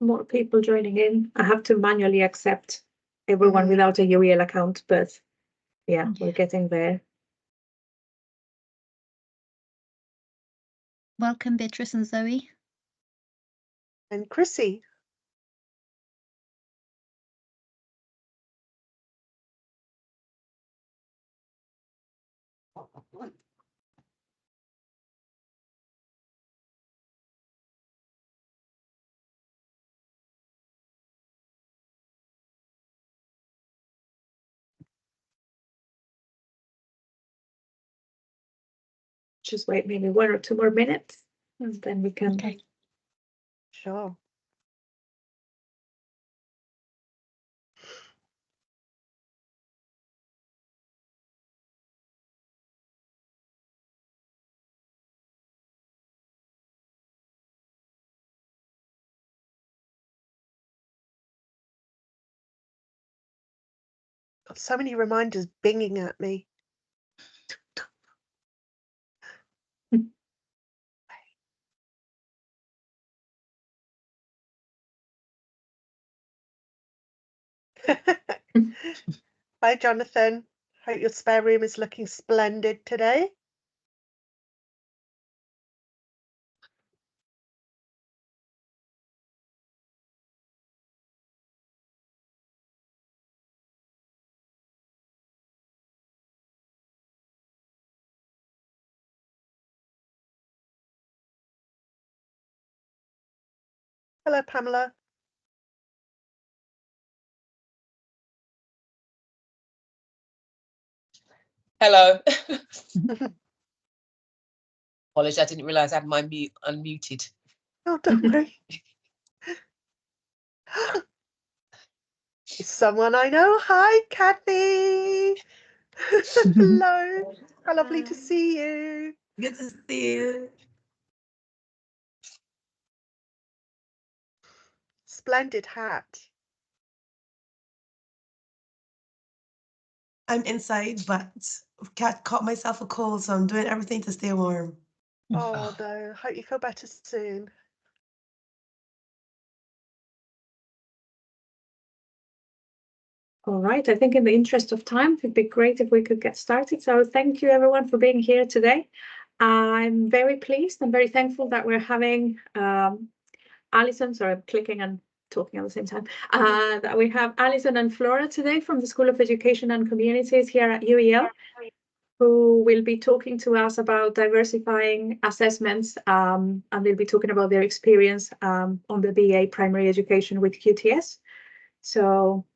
more people joining in. I have to manually accept everyone without a UEL account, but yeah, we're getting there. Welcome, Beatrice and Zoe. And Chrissy. Just wait maybe 1 or 2 more minutes, and then we can. Okay. Sure. Got so many reminders binging at me. Hi, Jonathan. Hope your spare room is looking splendid today. Hello, Pamela. Hello. Apologies, I didn't realise I had my mute unmuted. Oh, don't worry. It's someone I know. Hi, Kathy. Hello. How lovely to see you. Good to see you. Splendid hat. I'm inside, but caught myself a cold, so I'm doing everything to stay warm. Oh, no. Hope you feel better soon. All right, I think in the interest of time, it'd be great if we could get started. So thank you everyone for being here today. I'm very pleased and very thankful that we're having Alison, sorry, I'm clicking and talking at the same time, that we have Alison and Flora today from the School of Education and Communities here at UEL, who will be talking to us about diversifying assessments, and they'll be talking about their experience on the BA Primary Education with QTS. So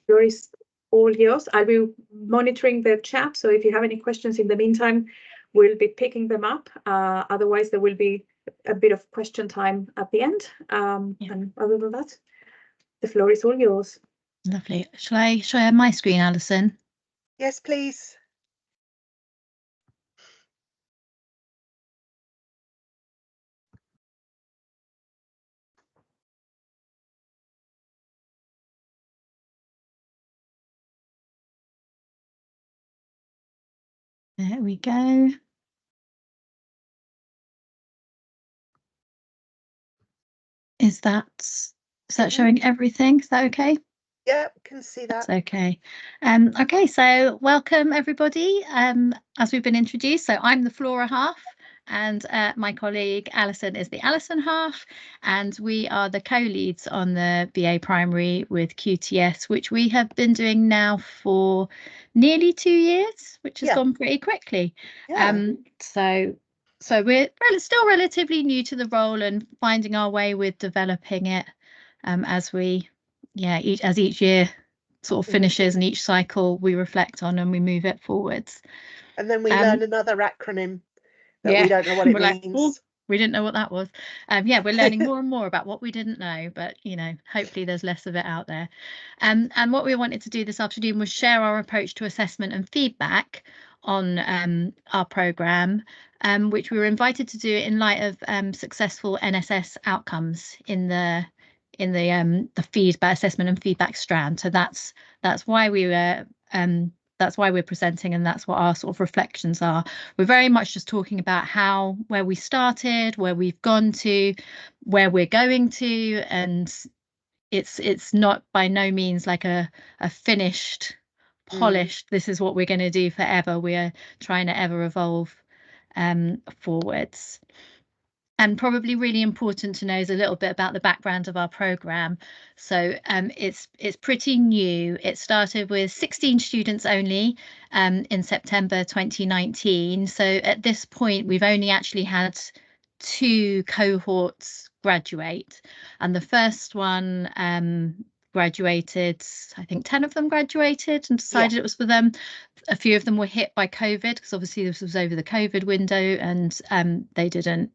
floor is all yours. I'll be monitoring the chat, so if you have any questions in the meantime, we'll be picking them up. Otherwise, there will be a bit of question time at the end. And other than that, the floor is all yours. Lovely. Shall I share my screen, Alison? Yes, please. There we go. Is that showing everything? Is that okay? Yeah, can see that. That's okay. Okay, so welcome everybody. As we've been introduced, so I'm the Flora half, and my colleague Alison is the Alison half, and we are the co-leads on the BA Primary with QTS, which we have been doing now for nearly 2 years, which has gone pretty quickly. Yeah. So we're still relatively new to the role and finding our way with developing it as we, as each year sort of finishes and each cycle we reflect on and we move it forwards. And then we learn another acronym that we don't know what it means. We didn't know what that was. We're learning more and more about what we didn't know, but hopefully there's less of it out there. And what we wanted to do this afternoon was share our approach to assessment and feedback on our programme, which we were invited to do in light of successful NSS outcomes in the feedback assessment and feedback strand. So that's why we were that's why we're presenting, and that's what our sort of reflections are. We're very much just talking about where we started, where we've gone to, where we're going to, and it's not by no means like a finished, polished, this is what we're going to do forever. We are trying to ever evolve forwards. And probably really important to know is a little bit about the background of our program. So it's pretty new. It started with 16 students only in September 2019. So at this point, we've only actually had 2 cohorts graduate, and the first one graduated, I think 10 of them graduated and decided it was for them. A few of them were hit by COVID, because obviously this was over the COVID window, and they didn't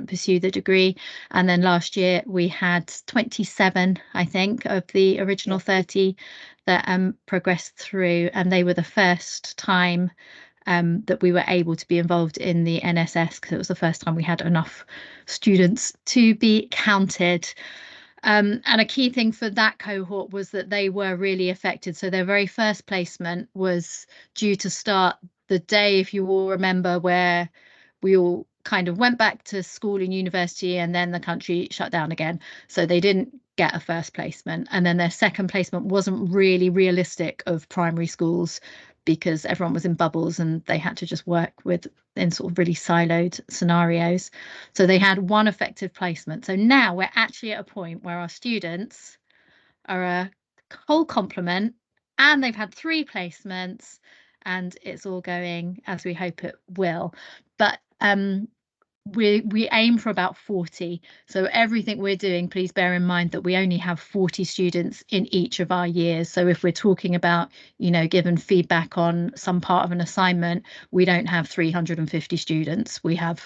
pursue the degree. And then last year we had 27, I think, of the original 30 that progressed through, and they were the first time that we were able to be involved in the NSS, because it was the first time we had enough students to be counted. And a key thing for that cohort was that they were really affected. So their very first placement was due to start the day, if you all remember, where we all kind of went back to school and university, and then the country shut down again. So they didn't get a first placement. And then their second placement wasn't really realistic of primary schools, because everyone was in bubbles and they had to just work in sort of really siloed scenarios. So they had one effective placement. So now we're actually at a point where our students are a whole complement, and they've had 3 placements, and it's all going as we hope it will. But we aim for about 40. So everything we're doing, please bear in mind that we only have 40 students in each of our years. So if we're talking about, given feedback on some part of an assignment, we don't have 350 students. We have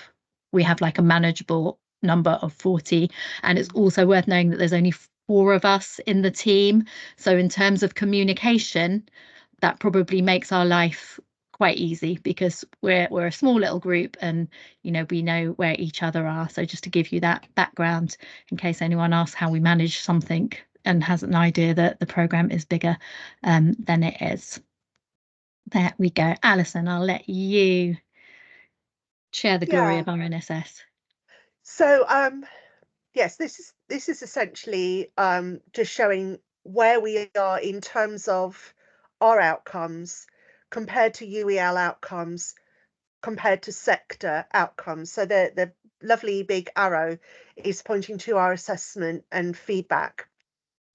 like a manageable number of 40. And it's also worth knowing that there's only 4 of us in the team. So in terms of communication, that probably makes our life quite easy, because we're a small little group, and we know where each other are. So just to give you that background, in case anyone asks how we manage something and has an idea that the program is bigger than it is. There we go. Alison, I'll let you share the glory of our NSS. So yes, this is essentially just showing where we are in terms of our outcomes compared to UEL outcomes, compared to sector outcomes. So the lovely big arrow is pointing to our assessment and feedback.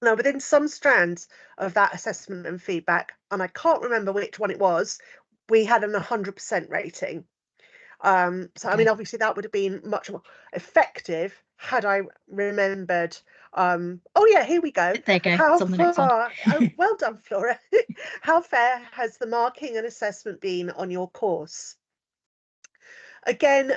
Now, within some strands of that assessment and feedback, and I can't remember which one it was, we had an 100% rating. So I mean, obviously that would have been much more effective had I remembered. Oh yeah, here we go. There you go. How It's on the next one. Oh, well done, Flora. How fair has the marking and assessment been on your course? Again,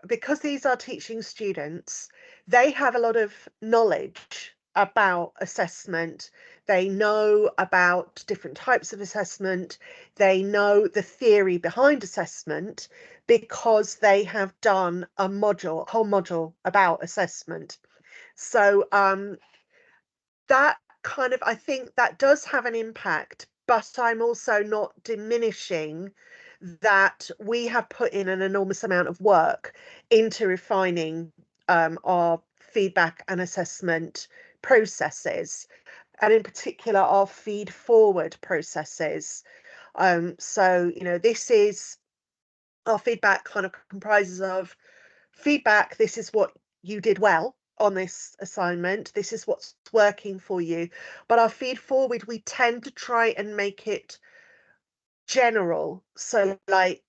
because these are teaching students, they have a lot of knowledge about assessment. They know about different types of assessment. They know the theory behind assessment, because they have done a whole module about assessment. So that kind of, I think that does have an impact, but I'm also not diminishing that we have put in an enormous amount of work into refining our feedback and assessment processes, and in particular our feed forward processes. So this is our feedback kind of comprises of feedback. This is what you did well on this assignment. This is what's working for you. But our feed forward, we tend to try and make it general. So like,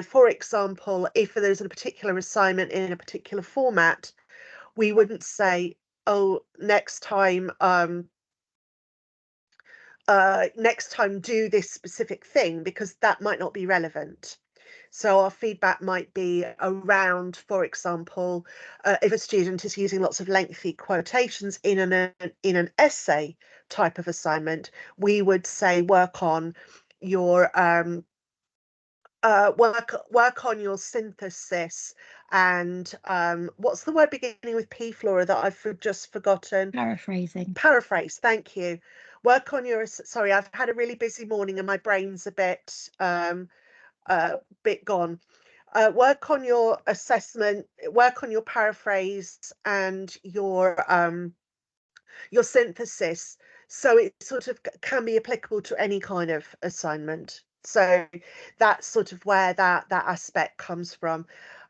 for example, if there's a particular assignment in a particular format, we wouldn't say, oh, next time do this specific thing, because that might not be relevant. So our feedback might be around, for example, if a student is using lots of lengthy quotations in an essay type of assignment, we would say work on your work on your synthesis and what's the word beginning with P, Flora, that I've just forgotten? Paraphrasing. Paraphrase, thank you. Work on your, sorry, I've had a really busy morning and my brain's a bit gone. Work on your assessment, work on your paraphrase and your your synthesis. So it sort of can be applicable to any kind of assignment. So that's sort of where that aspect comes from.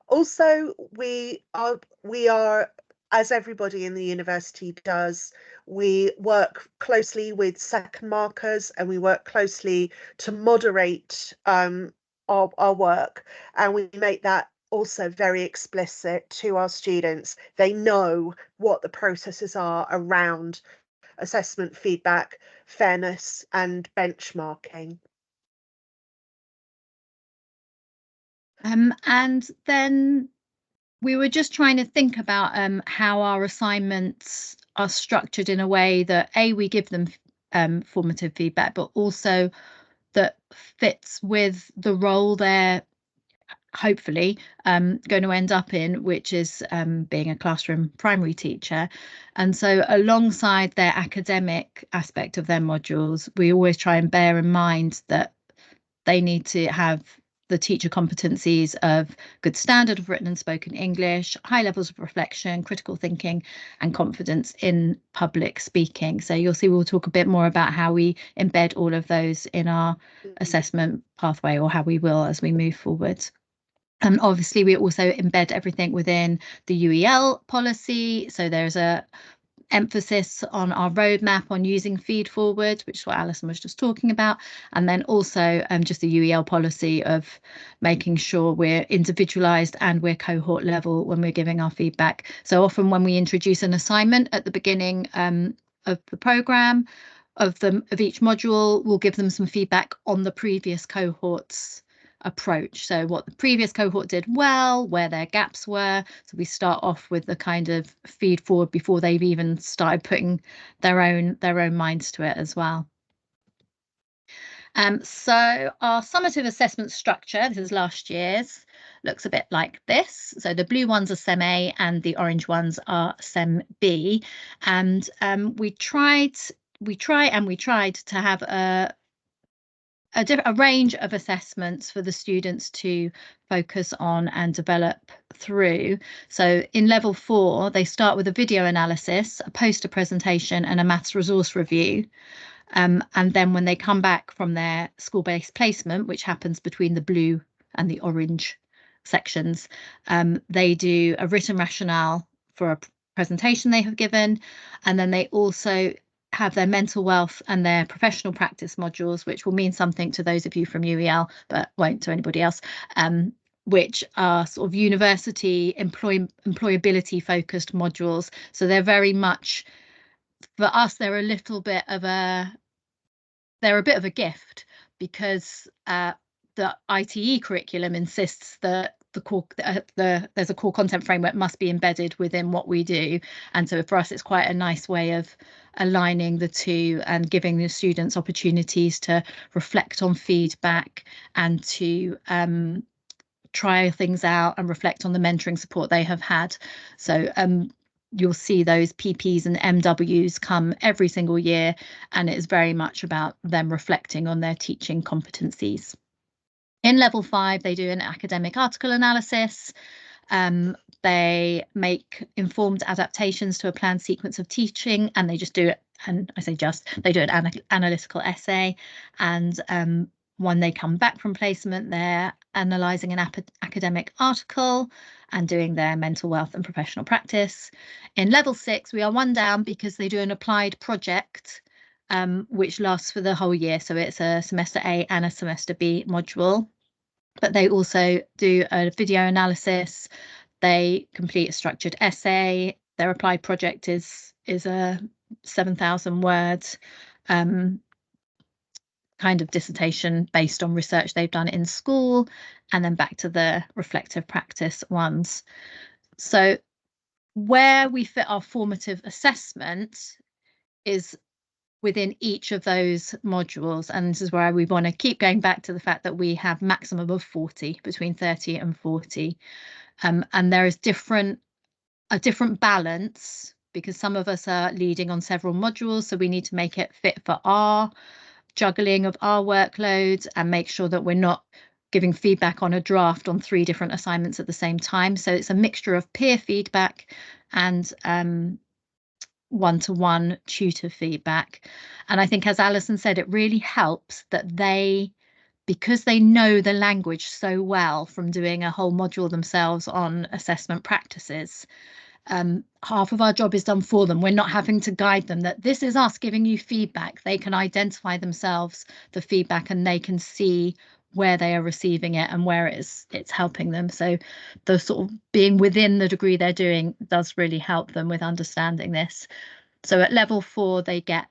Also, we are, as everybody in the university does, we work closely with second markers, and we work closely to moderate our work, and we make that also very explicit to our students. They know what the processes are around assessment, feedback, fairness, and benchmarking. And then we were just trying to think about how our assignments are structured in a way that we give them formative feedback, but also that fits with the role they're hopefully going to end up in, which is being a classroom primary teacher. And so alongside their academic aspect of their modules, we always try and bear in mind that they need to have the teacher competencies of good standard of written and spoken English, high levels of reflection, critical thinking, and confidence in public speaking. So you'll see we'll talk a bit more about how we embed all of those in our assessment pathway, or how we will as we move forward. And obviously we also embed everything within the UEL policy. So there's a emphasis on our roadmap on using feed forward, which is what Alison was just talking about, and then also just the UEL policy of making sure we're individualized and we're cohort level when we're giving our feedback. So often when we introduce an assignment at the beginning of the program of each module, we'll give them some feedback on the previous cohort's approach. So what the previous cohort did well, where their gaps were. So we start off with the kind of feed forward before they've even started putting their own minds to it as well. So our summative assessment structure, this is last year's, looks a bit like this. So the blue ones are SEM A and the orange ones are SEM B. And we tried to have a range of assessments for the students to focus on and develop through. So in level 4, they start with a video analysis, a poster presentation, and a maths resource review. And then when they come back from their school-based placement, which happens between the blue and the orange sections, they do a written rationale for a presentation they have given, and then they also have their mental wealth and their professional practice modules, which will mean something to those of you from UEL, but won't to anybody else, which are sort of university employability focused modules. So they're very much, for us, they're a bit of a gift, because the ITE curriculum insists that there's a core content framework must be embedded within what we do, and so for us it's quite a nice way of aligning the two and giving the students opportunities to reflect on feedback and to try things out and reflect on the mentoring support they have had. So you'll see those PPs and MWs come every single year, and it's very much about them reflecting on their teaching competencies. In level 5, they do an academic article analysis. They make informed adaptations to a planned sequence of teaching, and they just do it. And I say just, they do an analytical essay. And when they come back from placement, they're analysing an academic article and doing their mental wealth and professional practice. In level 6, we are one down because they do an applied project, which lasts for the whole year. So it's a semester A and a semester B module. But they also do a video analysis. They complete a structured essay. Their applied project is a 7,000 words kind of dissertation based on research they've done in school, and then back to the reflective practice ones. So where we fit our formative assessment is within each of those modules, and this is where we want to keep going back to the fact that we have maximum of 40, between 30 and 40, and there is a different balance, because some of us are leading on several modules, so we need to make it fit for our juggling of our workloads and make sure that we're not giving feedback on a draft on 3 different assignments at the same time. So it's a mixture of peer feedback and one-to-one tutor feedback. And I think, as Alison said, it really helps that because they know the language so well from doing a whole module themselves on assessment practices, half of our job is done for them. We're not having to guide them, that this is us giving you feedback. They can identify themselves the feedback, and they can see where they are receiving it and where it's helping them. So the sort of being within the degree they're doing does really help them with understanding this. So at level 4, they get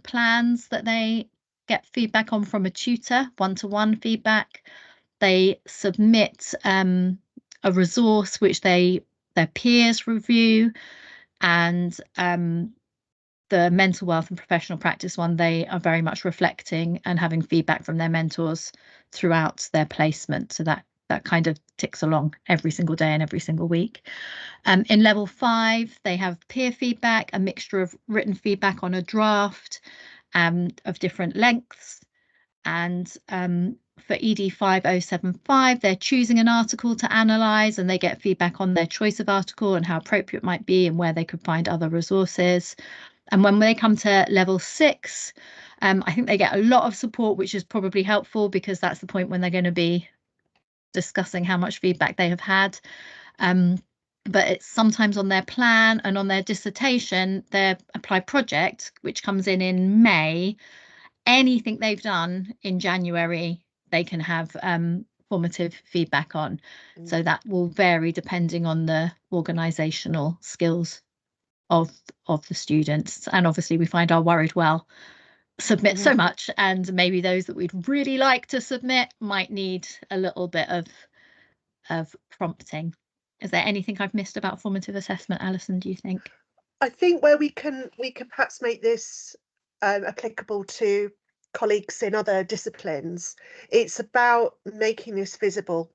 plans that they get feedback on from a tutor, one-to-one feedback. They submit a resource which their peers review, and the mental wealth and professional practice one, they are very much reflecting and having feedback from their mentors throughout their placement. So that kind of ticks along every single day and every single week. In level 5, they have peer feedback, a mixture of written feedback on a draft of different lengths. And for ED 5075, they're choosing an article to analyse, and they get feedback on their choice of article and how appropriate it might be and where they could find other resources. And when they come to level 6, I think they get a lot of support, which is probably helpful, because that's the point when they're going to be discussing how much feedback they have had. But it's sometimes on their plan and on their dissertation, their applied project, which comes in May. Anything they've done in January, they can have formative feedback on. So that will vary depending on the organisational skills of the students. And obviously we find our worried well submit so much, and maybe those that we'd really like to submit might need a little bit of prompting. Is there anything I've missed about formative assessment, Alison, do you think? I think where we can perhaps make this applicable to colleagues in other disciplines, it's about making this visible,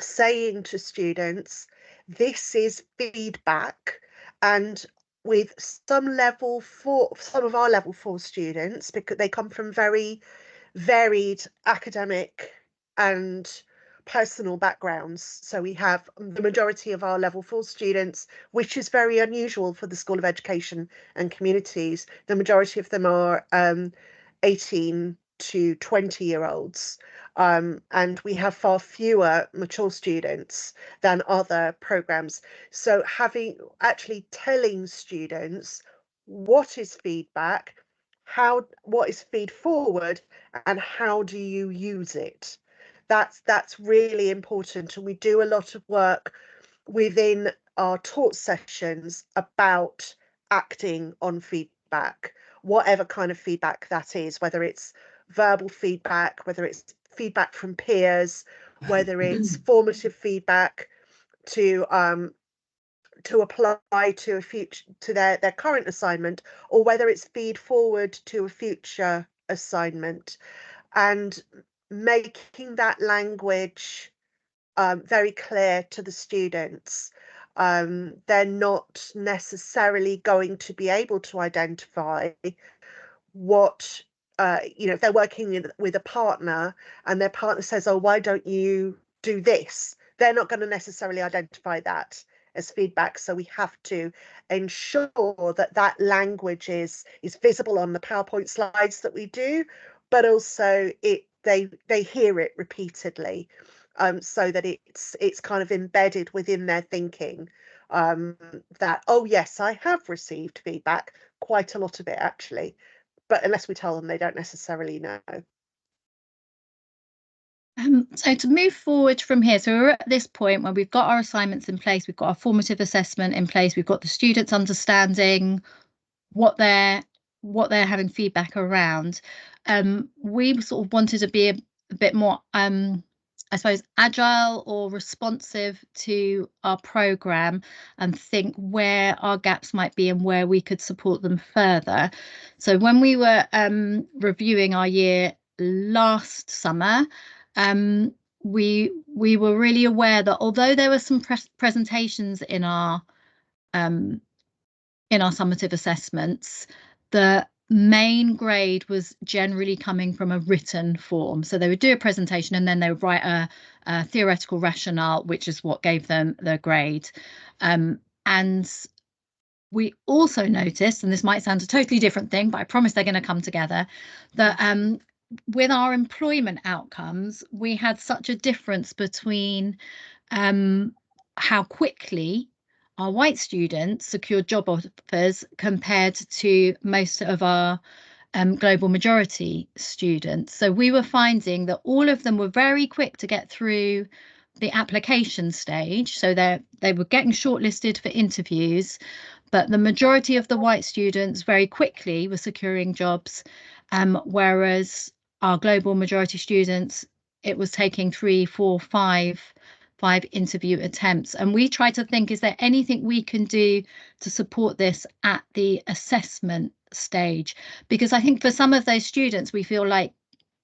saying to students, this is feedback. And with some of our level 4 students, because they come from very varied academic and personal backgrounds. So we have the majority of our level 4 students, which is very unusual for the School of Education and Communities. The majority of them are 18 to 20-year-olds. And we have far fewer mature students than other programs. So telling students what is feedback, what is feed forward, and how do you use it. That's really important, and we do a lot of work within our taught sessions about acting on feedback, whatever kind of feedback that is, whether it's verbal feedback, whether it's feedback from peers, whether it's formative feedback to apply to their current assignment, or whether it's feed forward to a future assignment, and making that language very clear to the students. They're not necessarily going to be able to identify what, if they're working with a partner and their partner says, oh, why don't you do this? They're not going to necessarily identify that as feedback. So we have to ensure that language is visible on the PowerPoint slides that we do, but also they hear it repeatedly, so that it's kind of embedded within their thinking, that, oh yes, I have received feedback, quite a lot of it actually, but unless we tell them, they don't necessarily know. So to move forward from here, so we're at this point where we've got our assignments in place, we've got our formative assessment in place, we've got the students understanding what they're having feedback around. We sort of wanted to be a bit more, I suppose, agile or responsive to our programme, and think where our gaps might be and where we could support them further. So when we were reviewing our year last summer, we were really aware that although there were some presentations in our summative assessments, the main grade was generally coming from a written form. So they would do a presentation and then they would write a theoretical rationale, which is what gave them the grade. And we also noticed, and this might sound a totally different thing, but I promise they're going to come together, that with our employment outcomes, we had such a difference between how quickly our white students secured job offers compared to most of our global majority students. So we were finding that all of them were very quick to get through the application stage. So they were getting shortlisted for interviews, but the majority of the white students very quickly were securing jobs, whereas our global majority students, it was taking 3, 4, 5 interview attempts. And we try to think, is there anything we can do to support this at the assessment stage? Because I think for some of those students, we feel like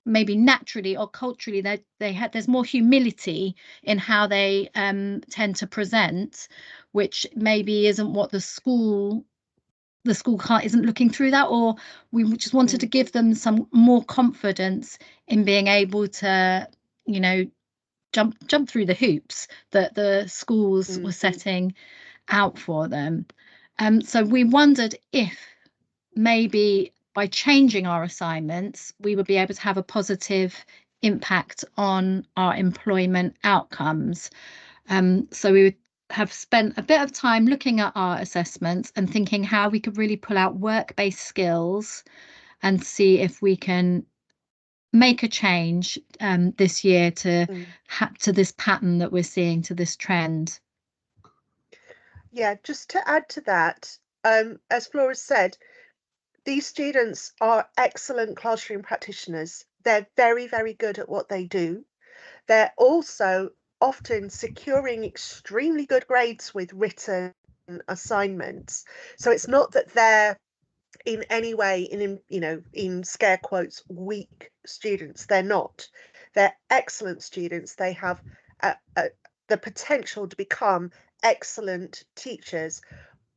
maybe naturally or culturally there's more humility in how they tend to present, which maybe isn't what the school isn't looking through that, or we just wanted to give them some more confidence in being able to, you know, jump through the hoops that the schools were setting out for them. So we wondered if maybe by changing our assignments, we would be able to have a positive impact on our employment outcomes. So we would have spent a bit of time looking at our assessments and thinking how we could really pull out work-based skills and see if we can make a change this year to this pattern that we're seeing, to this trend. Yeah, just to add to that, as Flora said, these students are excellent classroom practitioners. They're very, very good at what they do. They're also often securing extremely good grades with written assignments. So it's not that they're in any way, in scare quotes, weak students. They're not. They're excellent students. They have the potential to become excellent teachers,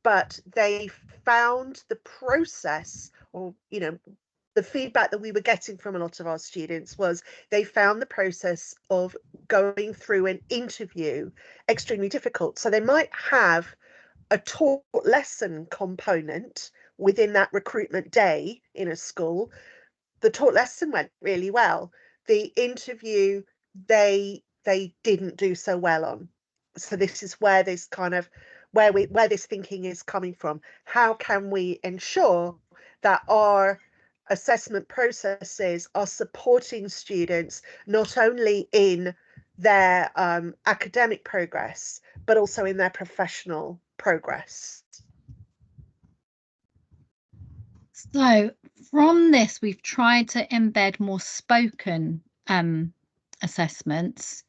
but they found the process, or the feedback that we were getting from a lot of our students was they found the process of going through an interview extremely difficult. So they might have a taught lesson component within that recruitment day in a school. The taught lesson went really well. The interview they didn't do so well on. So this is where this kind of where this thinking is coming from. How can we ensure that our assessment processes are supporting students not only in their academic progress, but also in their professional progress? So from this, we've tried to embed more spoken assessments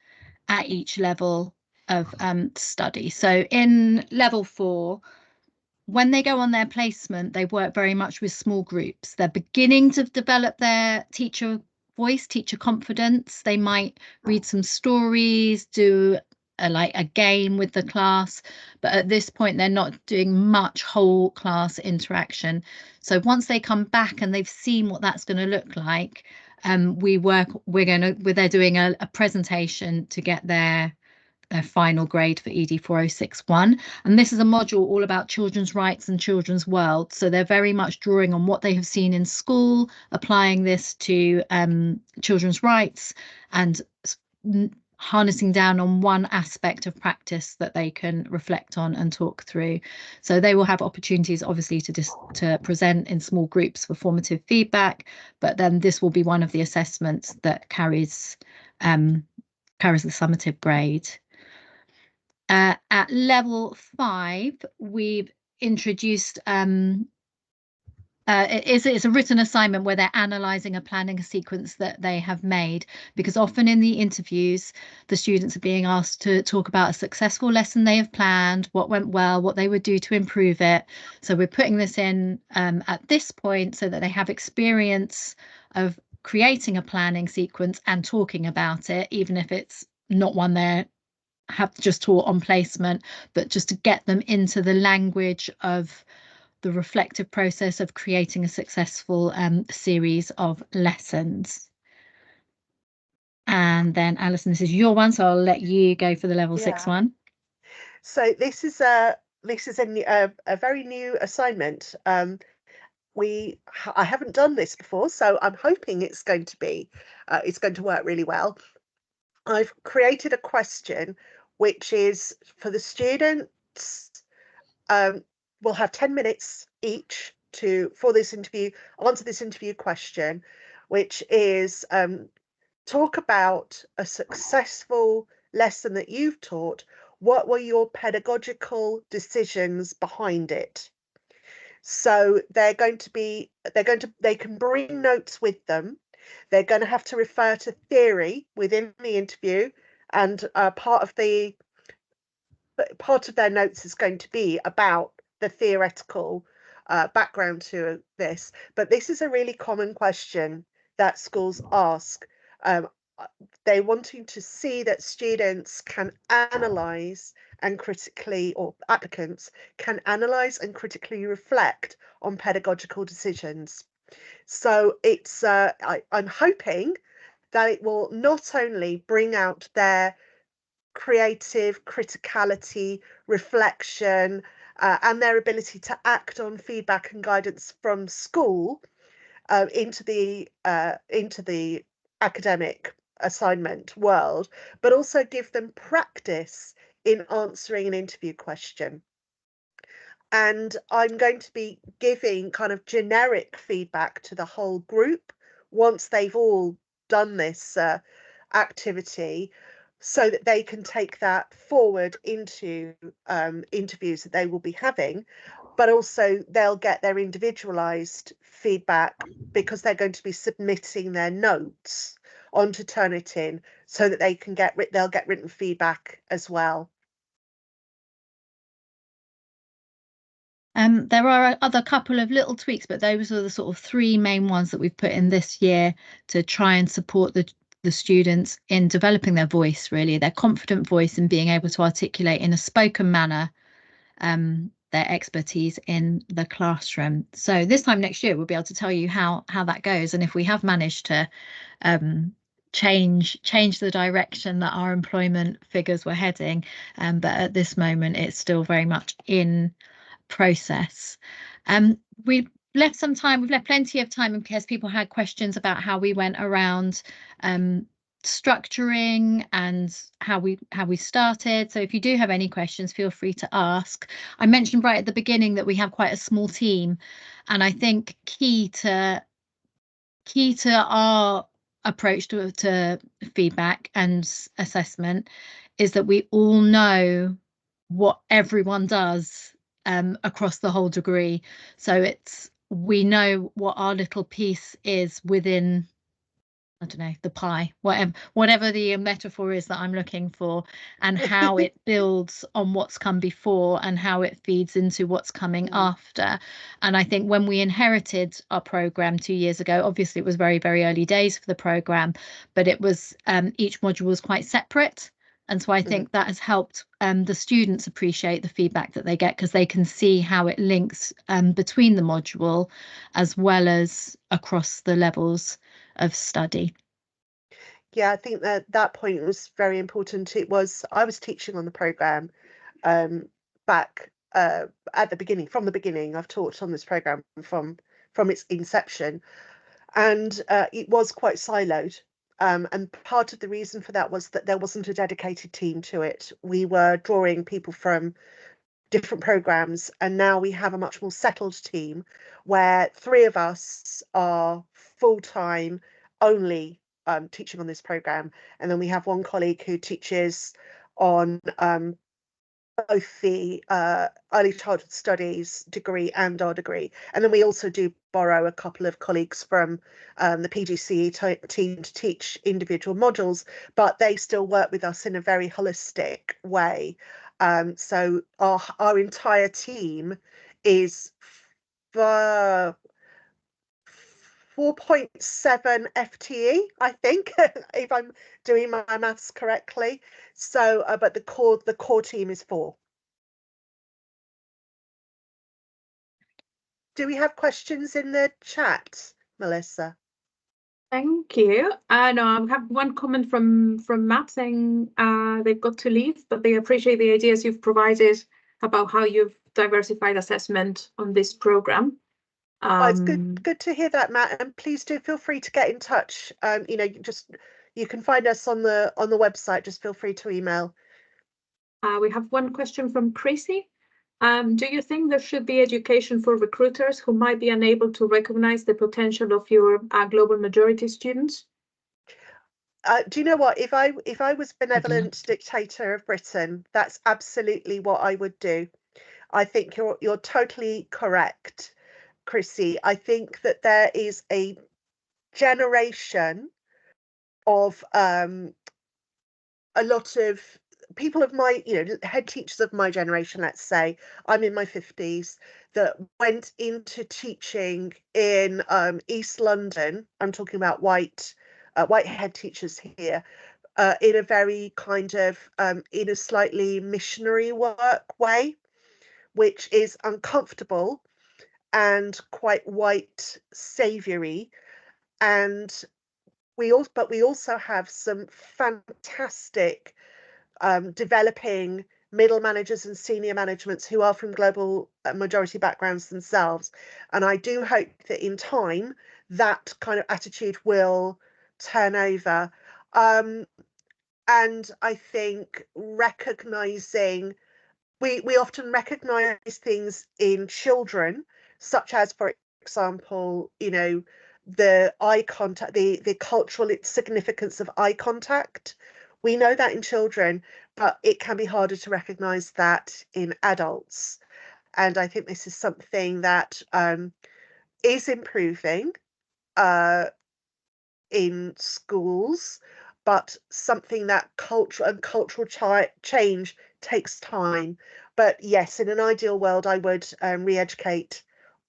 at each level of study. So in level 4, when they go on their placement, they work very much with small groups. They're beginning to develop their teacher voice, teacher confidence. They might read some stories, do a game with the class, but at this point they're not doing much whole class interaction. So once they come back and they've seen what that's going to look like, they're doing a presentation to get their final grade for ED 4061, and this is a module all about children's rights and children's world. So they're very much drawing on what they have seen in school, applying this to children's rights, and harnessing down on one aspect of practice that they can reflect on and talk through. So they will have opportunities, obviously, to present in small groups for formative feedback, but then this will be one of the assessments that carries the summative grade. At level 5, we've introduced it's a written assignment where they're analysing a planning sequence that they have made, because often in the interviews the students are being asked to talk about a successful lesson they have planned, what went well, what they would do to improve it. So we're putting this in at this point so that they have experience of creating a planning sequence and talking about it, even if it's not one they have just taught on placement, but just to get them into the language of the reflective process of creating a successful series of lessons. And then Alison, this is your one, so I'll let you go for the level 6 one. So this is a this is a very new assignment. I haven't done this before, so I'm hoping it's going to work really well. I've created a question which is for the students. We'll have 10 minutes each for this interview, answer this interview question, which is talk about a successful lesson that you've taught. What were your pedagogical decisions behind it? So they can bring notes with them. They're going to have to refer to theory within the interview, and part of their notes is going to be about the theoretical background to this. But this is a really common question that schools ask. They're wanting to see that students can analyse and critically, or applicants can analyse and critically reflect on pedagogical decisions. So it's I'm hoping that it will not only bring out their creative criticality, reflection, and their ability to act on feedback and guidance from school into the academic assignment world, but also give them practice in answering an interview question. And I'm going to be giving kind of generic feedback to the whole group once they've all done this activity, so that they can take that forward into interviews that they will be having. But also they'll get their individualized feedback because they're going to be submitting their notes onto Turnitin, so that they'll get written feedback as well. There are other couple of little tweaks, but those are the sort of three main ones that we've put in this year to try and support the students in developing their voice, really, their confident voice, and being able to articulate in a spoken manner their expertise in the classroom. So this time next year, we'll be able to tell you how that goes, and if we have managed to change the direction that our employment figures were heading. But at this moment, it's still very much in process. We've left plenty of time in case people had questions about how we went around structuring and how we started. So if you do have any questions, feel free to ask. I mentioned right at the beginning that we have quite a small team, and I think key to our approach to feedback and assessment is that we all know what everyone does across the whole degree. So we know what our little piece is within, I don't know, the pie, whatever the metaphor is that I'm looking for, and how it builds on what's come before and how it feeds into what's coming after. And I think when we inherited our programme 2 years ago, obviously it was very, very early days for the programme, but it was each module was quite separate. And so I think that has helped the students appreciate the feedback that they get, because they can see how it links between the module as well as across the levels of study. Yeah, I think that point was very important. I was teaching on the programme back at the beginning. From the beginning, I've taught on this programme from its inception, and it was quite siloed. And part of the reason for that was that there wasn't a dedicated team to it. We were drawing people from different programs, and now we have a much more settled team where 3 of us are full-time only teaching on this program, and then we have one colleague who teaches on both the early childhood studies degree and our degree, and then we also do borrow a couple of colleagues from the PGCE team to teach individual modules, but they still work with us in a very holistic way. So our entire team is 4.7 FTE, I think, if I'm doing my maths correctly. So, but the core team is 4. Do we have questions in the chat, Melissa? Thank you. No, I have one comment from Matt saying they've got to leave, but they appreciate the ideas you've provided about how you've diversified assessment on this program. It's good to hear that, Matt, and please do feel free to get in touch. You know, you can find us on the website. Just feel free to email. We have one question from Chrissy. Do you think there should be education for recruiters who might be unable to recognize the potential of your global majority students? Do you know what? If I was benevolent dictator of Britain, that's absolutely what I would do. I think you're totally correct, Chrissy. I think that there is a generation of a lot of people of my, head teachers of my generation, let's say, I'm in my 50s, that went into teaching in East London. I'm talking about white head teachers here, in a very kind of, in a slightly missionary work way, which is uncomfortable and quite white saviory. And we also have some fantastic developing middle managers and senior managements who are from global majority backgrounds themselves. And I do hope that in time that kind of attitude will turn over. And I think recognizing, we often recognize things in children, such as, for example, the eye contact, the cultural significance of eye contact. We know that in children, but it can be harder to recognize that in adults. And I think this is something that is improving in schools, but something that cultural change takes time. But yes, in an ideal world, I would re-educate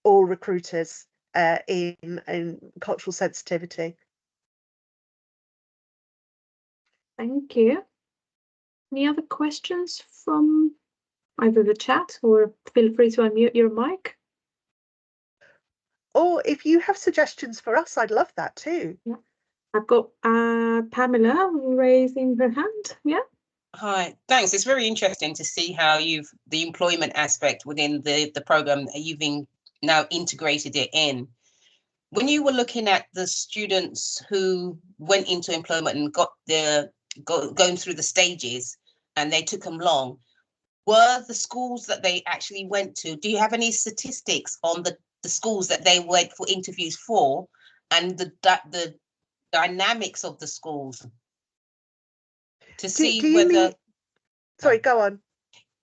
all recruiters in cultural sensitivity. Thank you. Any other questions from either the chat, or feel free to unmute your mic? Or if you have suggestions for us, I'd love that too. Yeah. I've got Pamela raising her hand. Yeah. Hi, thanks. It's very interesting to see how the employment aspect within the program, you've now integrated it in. When you were looking at the students who went into employment and going through the stages, and they took them long, were the schools that they actually went to, do you have any statistics on the schools that they went for interviews for, and the dynamics of the schools to see whether... Sorry, go on.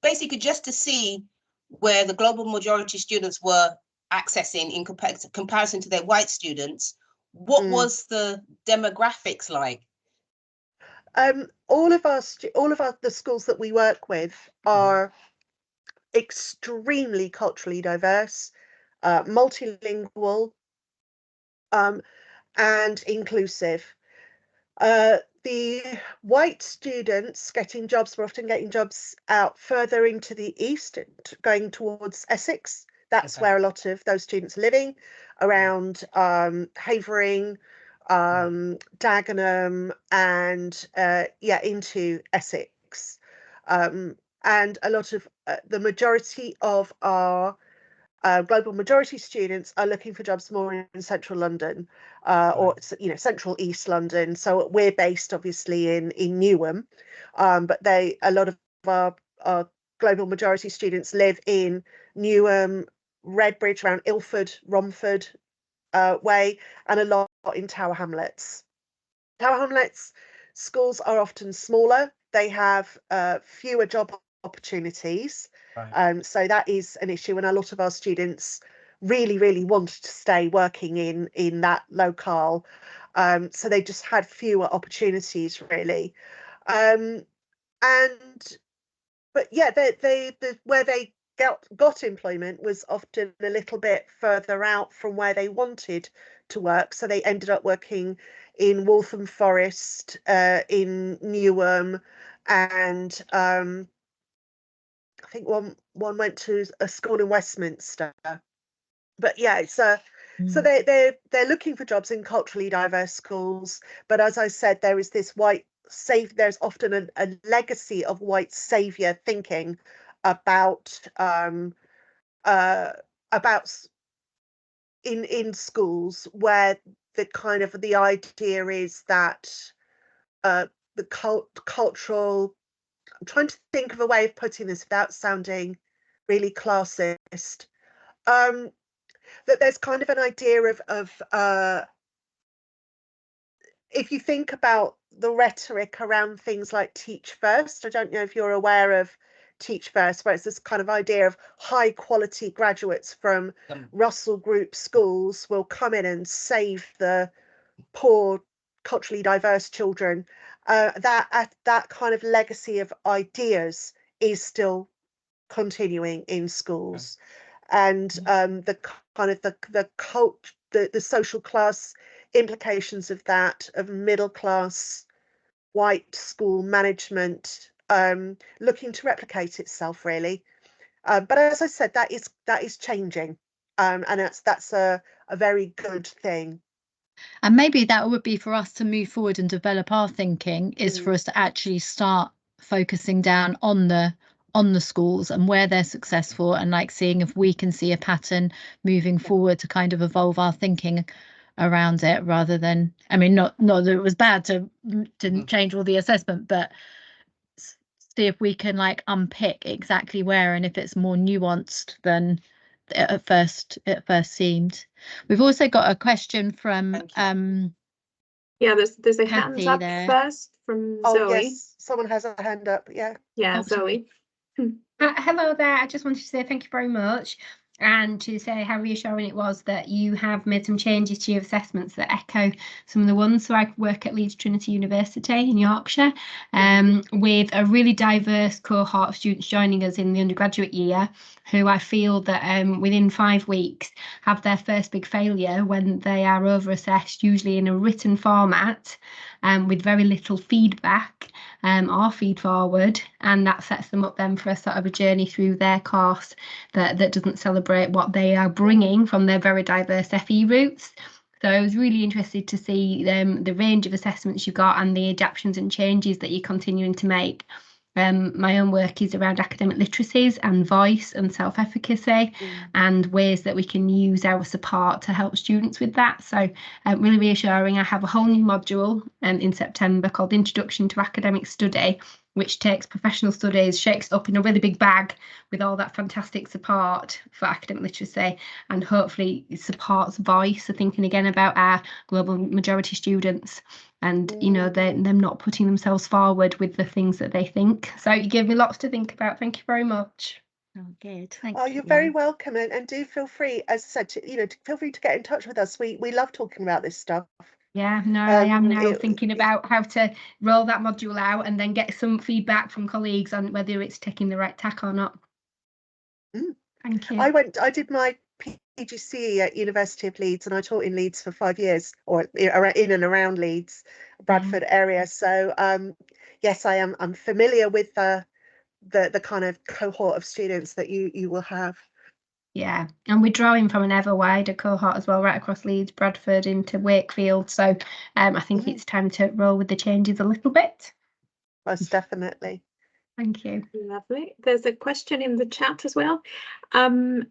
Basically, just to see where the global majority students were accessing in comparison to their white students, what was the demographics like? All of the schools that we work with are extremely culturally diverse, multilingual, and inclusive. The white students getting jobs were often getting jobs out further into the east, going towards Essex. That's where a lot of those students are living, around Havering, Dagenham, and into Essex. And a lot of the majority of our global majority students are looking for jobs more in central London, or central East London. So we're based obviously in Newham, but a lot of our global majority students live in Newham, Redbridge, around Ilford, Romford way, and a lot in Tower Hamlets. Tower Hamlets schools are often smaller. They have fewer job opportunities. So that is an issue, and a lot of our students really wanted to stay working in that locale. So they just had fewer opportunities, really. But yeah, where they got employment was often a little bit further out from where they wanted to work. So they ended up working in Waltham Forest, in Newham, and I think one went to a school in Westminster. But yeah, it's so they're looking for jobs in culturally diverse schools. But as I said, there is this there's often a legacy of white savior thinking about in schools, where the idea is that the cultural, I'm trying to think of a way of putting this without sounding really classist, that there's kind of an idea of if you think about the rhetoric around things like Teach First, I don't know if you're aware of Teach First, where it's this kind of idea of high quality graduates from Russell Group schools will come in and save the poor, culturally diverse children. That kind of legacy of ideas is still continuing in schools, and the kind of the social class implications of that, of middle class white school management looking to replicate itself, really. But as I said, that is changing, and that's a very good thing. And maybe that would be for us to move forward and develop our thinking, is for us to actually start focusing down on the schools and where they're successful, and like seeing if we can see a pattern moving forward to kind of evolve our thinking around it, rather than, I mean, not that it was bad to change all the assessment, but see if we can like unpick exactly where, and if it's more nuanced than it at first seemed. We've also got a question from yeah, there's a hand Kathy up there. first from Oh Zoe. yes, someone has a hand up. Yeah. Yeah, Oh, Zoe. Hello there. I just wanted to say thank you very much, and to say how reassuring it was that you have made some changes to your assessments that echo some of the ones. So I work at Leeds Trinity University in Yorkshire, with a really diverse cohort of students joining us in the undergraduate year, who I feel that within 5 weeks have their first big failure when they are over-assessed, usually in a written format, with very little feedback or feed forward, and that sets them up then for a sort of a journey through their course that doesn't celebrate what they are bringing from their very diverse FE roots. So I was really interested to see the range of assessments you got and the adaptations and changes that you're continuing to make. My own work is around academic literacies and voice and self-efficacy, and ways that we can use our support to help students with that. So really reassuring. I have a whole new module in September called Introduction to Academic Study, which takes professional studies, shakes it up in a really big bag with all that fantastic support for academic literacy, and hopefully supports voice. So thinking again about our global majority students, and you know, them not putting themselves forward with the things that they think. So you gave me lots to think about. Thank you very much. Oh, good. Thank Oh, you. you're very welcome, and do feel free, as I said, to feel free to get in touch with us. We love talking about this stuff. Yeah, no, I am now thinking about how to roll that module out and then get some feedback from colleagues on whether it's taking the right tack or not. Thank you. I did my PGCE at University of Leeds, and I taught in Leeds for 5 years, or in and around Leeds, Bradford area. So yes, I'm familiar with the kind of cohort of students that you will have. Yeah, and we're drawing from an ever wider cohort as well, right across Leeds, Bradford into Wakefield. So I think it's time to roll with the changes a little bit. Most definitely. Thank you. Lovely. There's a question in the chat as well.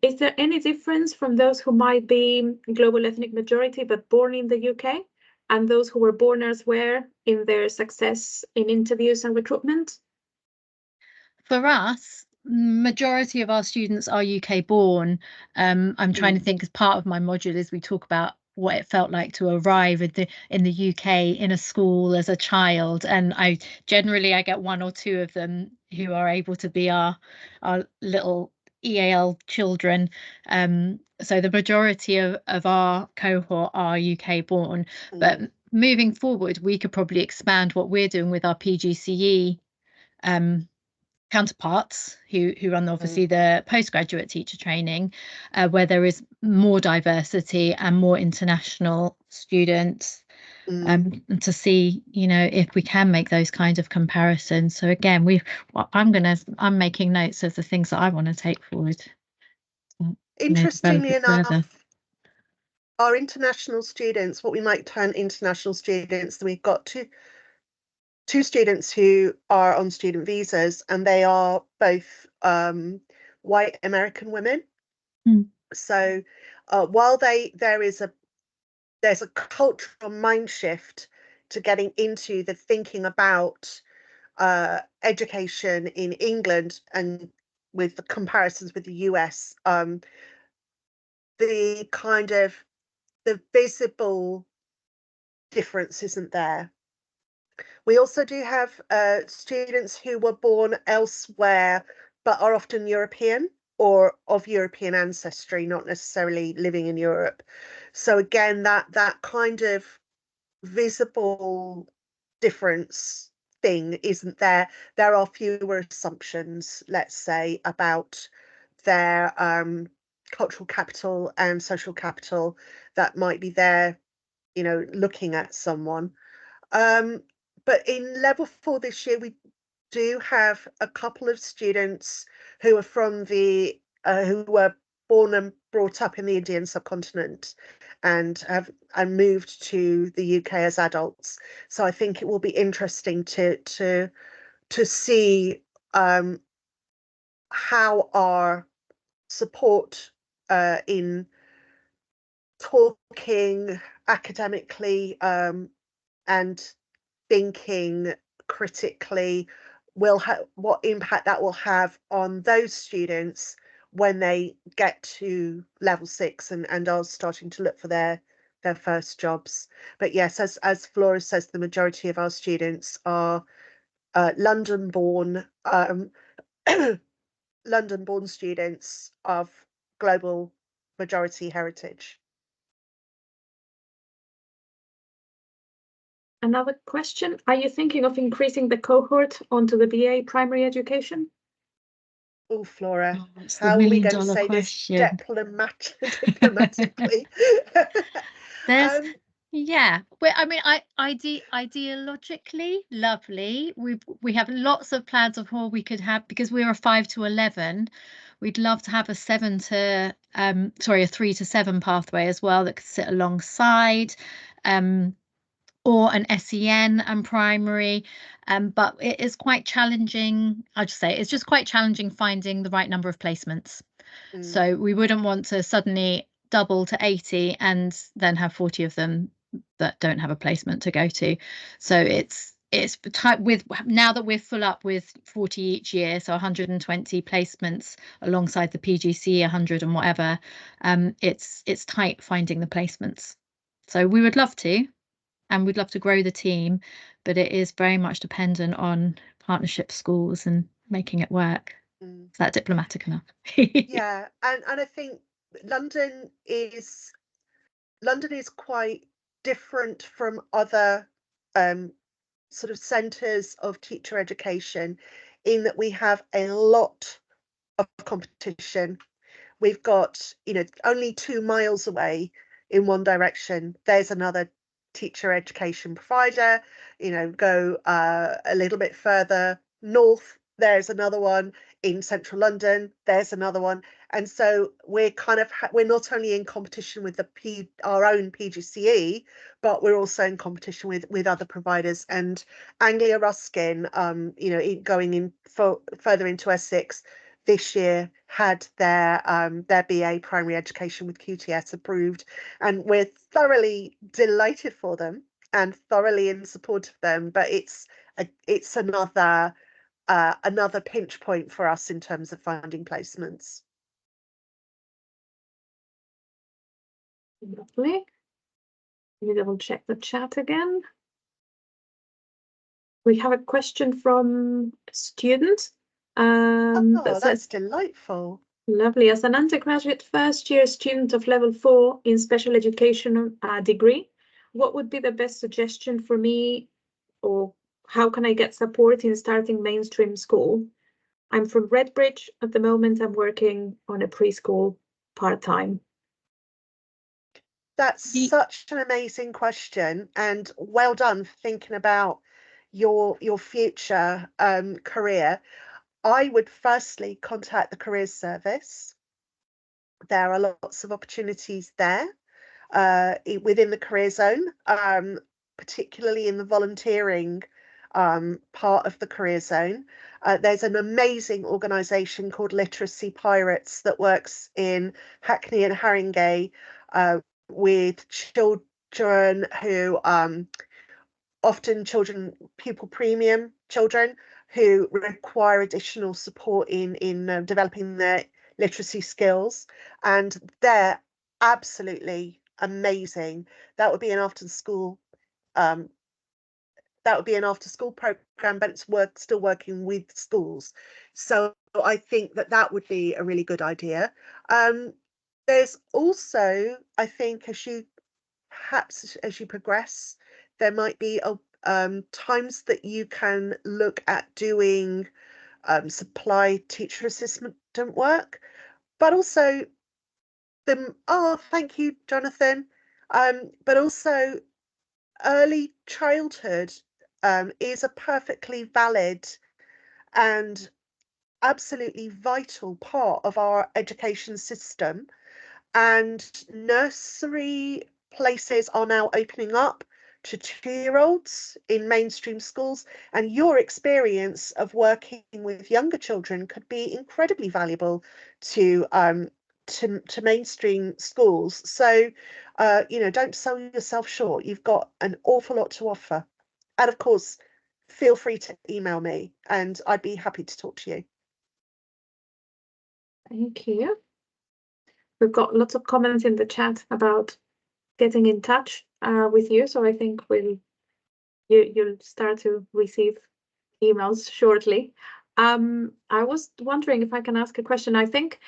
Is there any difference from those who might be global ethnic majority but born in the UK and those who were born elsewhere in their success in interviews and recruitment? For us, majority of our students are UK born. I'm trying to think, as part of my module is we talk about what it felt like to arrive in the UK in a school as a child, and I get 1 or 2 of them who are able to be our little EAL children. So the majority of our cohort are UK born, but moving forward we could probably expand what we're doing with our PGCE counterparts who run obviously the postgraduate teacher training, where there is more diversity and more international students, and to see, you know, if we can make those kind of comparisons. So again, I'm making notes of the things that I want to take forward. Interestingly enough, our international students, what we might term international students, we've got two students who are on student visas, and they are both white American women. Mm. So while there's a cultural mind shift to getting into the thinking about education in England, and with the comparisons with the US, the kind of the visible difference isn't there. We also do have students who were born elsewhere but are often European or of European ancestry, not necessarily living in Europe. So again, that kind of visible difference thing isn't there. There are fewer assumptions, let's say, about their cultural capital and social capital that might be there, looking at someone. But in level 4 this year, we do have a couple of students who are from who were born and brought up in the Indian subcontinent and moved to the UK as adults. So I think it will be interesting to see how our support in talking academically and thinking critically what impact that will have on those students when they get to level 6 and are starting to look for their first jobs. But yes, as Flora says, the majority of our students are London-born London-born students of global majority heritage. Another question, are you thinking of increasing the cohort onto the BA primary education? Oh, Flora, That's how the are we going to million-dollar say question. this diplomatically? There's yeah, well, I mean, ideologically, lovely. We have lots of plans of how we could have, because we're a 5 to 11. We'd love to have a 3 to 7 pathway as well that could sit alongside, or an SEN and primary. But it is quite challenging. I'll just say it's just quite challenging finding the right number of placements. So we wouldn't want to suddenly double to 80 and then have 40 of them that don't have a placement to go to. So it's with now that we're full up with 40 each year, so 120 placements alongside the PGC 100 and whatever, it's tight finding the placements. So we would love to, and we'd love to grow the team, but it is very much dependent on partnership schools and making it work. Is that diplomatic enough? Yeah, and I think London is quite different from other sort of centres of teacher education in that we have a lot of competition. We've got, only 2 miles away in one direction, there's another teacher education provider. Go a little bit further north, there's another one. In central London, there's another one. And so we're we're not only in competition with our own PGCE, but we're also in competition with other providers. And Anglia Ruskin, going in further into Essex this year, had their BA primary education with QTS approved, and we're thoroughly delighted for them and thoroughly in support of them. But it's another pinch point for us in terms of finding placements. Lovely. Let me double check the chat again. We have a question from a student. That's says, delightful. Lovely. As an undergraduate first-year student of level 4 in special education degree, what would be the best suggestion for me, or how can I get support in starting mainstream school? I'm from Redbridge. At the moment, I'm working on a preschool part-time. That's such an amazing question, and well done for thinking about your future career. I would firstly contact the careers service. There are lots of opportunities there within the career zone, particularly in the volunteering part of the career zone. There's an amazing organisation called Literacy Pirates that works in Hackney and Haringey with children who often pupil premium children who require additional support in developing their literacy skills, and they're absolutely amazing. That would be an after school program, but it's still working with schools. So I think that would be a really good idea. There's also, I think, as you progress, there might be times that you can look at doing supply teacher assistant work, but also thank you, Jonathan. But also early childhood is a perfectly valid and absolutely vital part of our education system, and nursery places are now opening up to 2-year-olds in mainstream schools, and your experience of working with younger children could be incredibly valuable to mainstream schools. So don't sell yourself short. You've got an awful lot to offer, and of course feel free to email me and I'd be happy to talk to you. Thank you. We've got lots of comments in the chat about getting in touch with you, so I think you'll start to receive emails shortly. I was wondering if I can ask a question. I think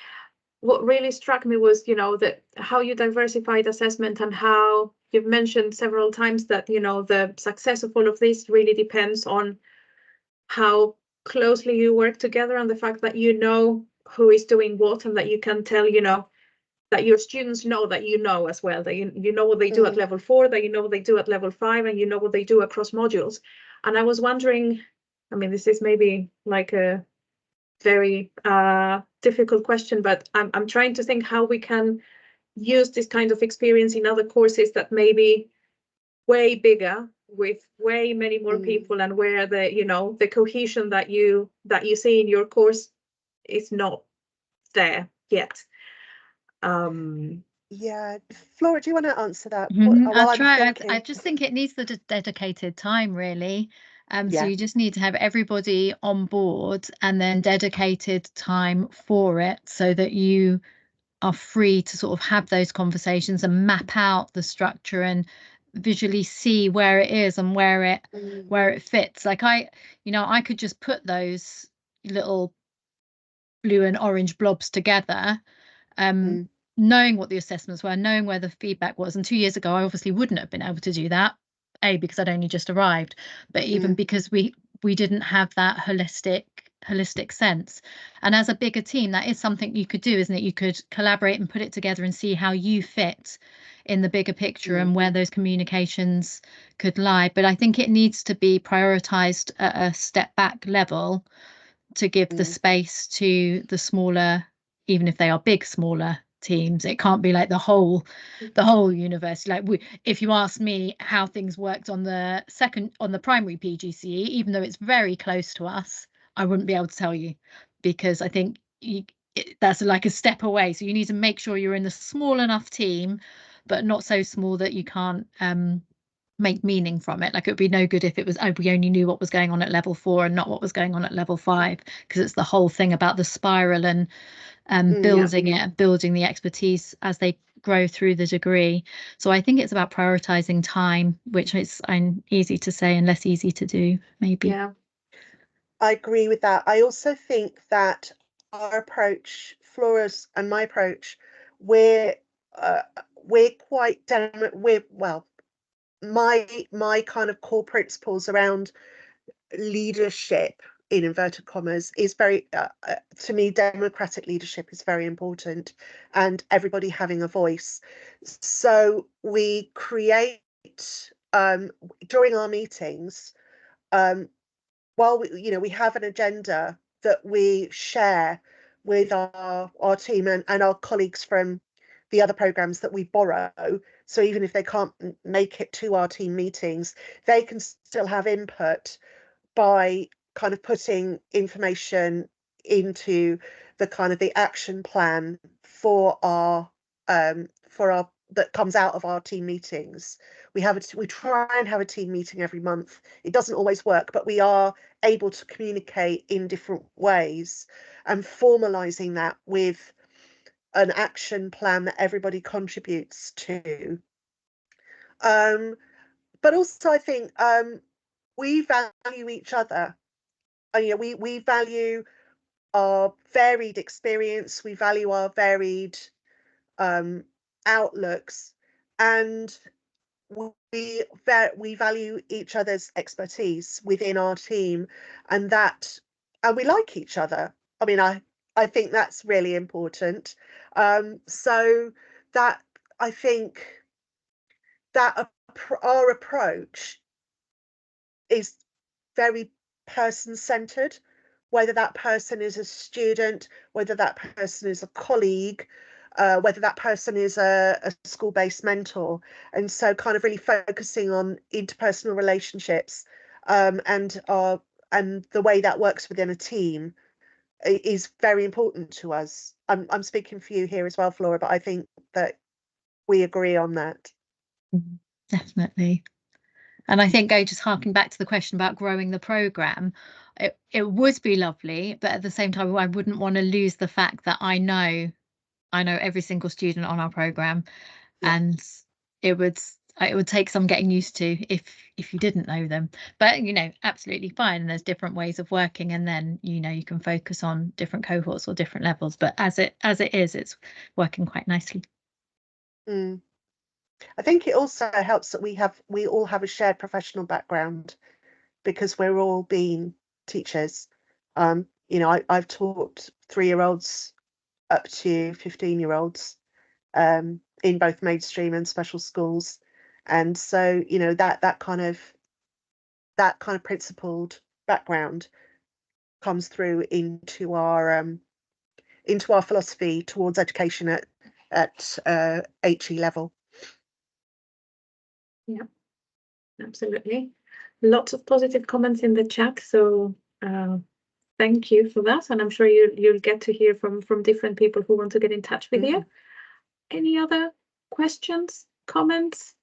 what really struck me was, that how you diversified assessment, and how you've mentioned several times that, the success of all of this really depends on how closely you work together, and the fact that you know who is doing what, and that you can tell, that your students know that as well, that you know what they do at level 4, that you know what they do at level 5, and you know what they do across modules. And I was wondering, I mean, this is maybe like a very difficult question, but I'm trying to think how we can use this kind of experience in other courses that may be way bigger, with way many more people, and where the cohesion that you see in your course is not there yet. Yeah, Flora, do you want to answer that? I'll try. I just think it needs the dedicated time, really. So you just need to have everybody on board, and then dedicated time for it, so that you are free to sort of have those conversations and map out the structure and visually see where it is and where it fits. Like I could just put those little blue and orange blobs together, knowing what the assessments were, knowing where the feedback was. And 2 years ago, I obviously wouldn't have been able to do that, because I'd only just arrived, but even because we didn't have that holistic sense. And as a bigger team, that is something you could do, isn't it? You could collaborate and put it together and see how you fit in the bigger picture and where those communications could lie. But I think it needs to be prioritized at a step back level, to give the space to the smaller, even if they are smaller teams. It can't be like the whole university. Like if you ask me how things worked on the primary PGCE, even though it's very close to us, I wouldn't be able to tell you, because I think that's like a step away. So you need to make sure you're in a small enough team, but not so small that you can't make meaning from it. Like it would be no good if it was, we only knew what was going on at level 4 and not what was going on at level 5, because it's the whole thing about the spiral and building it and building the expertise as they grow through the degree. So I think it's about prioritizing time, which is easy to say and less easy to do, maybe. Yeah, I agree with that. I also think that our approach, Flora's and my approach, we're quite my kind of core principles around leadership, in inverted commas, is very to me, democratic leadership is very important, and everybody having a voice. So we create during our meetings, while we have an agenda that we share with our team and our colleagues from the other programs that we borrow. So even if they can't make it to our team meetings, they can still have input by kind of putting information into the kind of the action plan for our that comes out of our team meetings. We try and have a team meeting every month. It doesn't always work, but we are able to communicate in different ways, and formalizing that with an action plan that everybody contributes to. But also I think we value each other. We value our varied experience, we value our varied outlooks, and we value each other's expertise within our team, and we like each other. I mean, I think that's really important. So that I think that our approach is very person-centered, whether that person is a student, whether that person is a colleague, whether that person is a school-based mentor. And so kind of really focusing on interpersonal relationships, and the way that works within a team is very important to us. I'm speaking for you here as well, Flora, but I think that we agree on that. Definitely. And I think just harking back to the question about growing the programme, it would be lovely, but at the same time, I wouldn't want to lose the fact that I know every single student on our programme, Yeah. and it would take some getting used to if you didn't know them. But absolutely fine. And there's different ways of working, and then you can focus on different cohorts or different levels. But as it is, it's working quite nicely. I think it also helps that we all have a shared professional background, because we're all being teachers. I've taught 3-year-olds up to 15-year-olds in both mainstream and special schools, and so that kind of principled background comes through into our philosophy towards education at HE level. Yeah, absolutely. Lots of positive comments in the chat, so thank you for that, and I'm sure you'll get to hear from different people who want to get in touch with you. Any other questions, comments,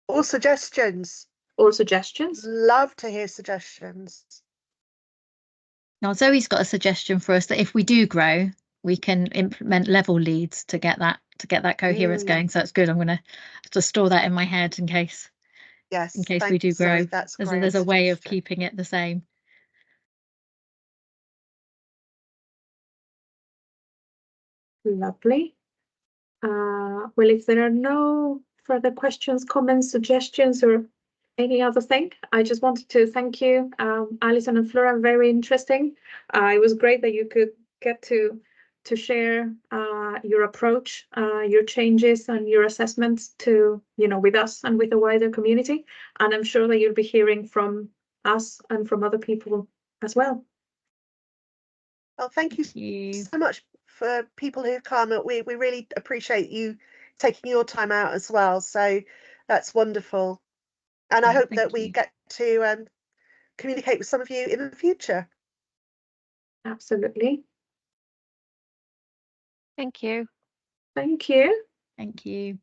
or suggestions? Love to hear suggestions. Now Zoe's got a suggestion for us that if we do grow, we can implement level leads to get that coherence going. So it's good. I'm going to just store that in my head in case we do grow. There's a way of keeping it the same. Lovely. Well, if there are no further questions, comments, suggestions, or any other thing, I just wanted to thank you, Alison and Flora. Very interesting. It was great that you could get to share your approach, your changes, and your assessments with us and with the wider community. And I'm sure that you'll be hearing from us and from other people as well. Well, thank you so much for people who come. We really appreciate you taking your time out as well. So that's wonderful. And I hope that we get to communicate with some of you in the future. Absolutely. Thank you. Thank you. Thank you.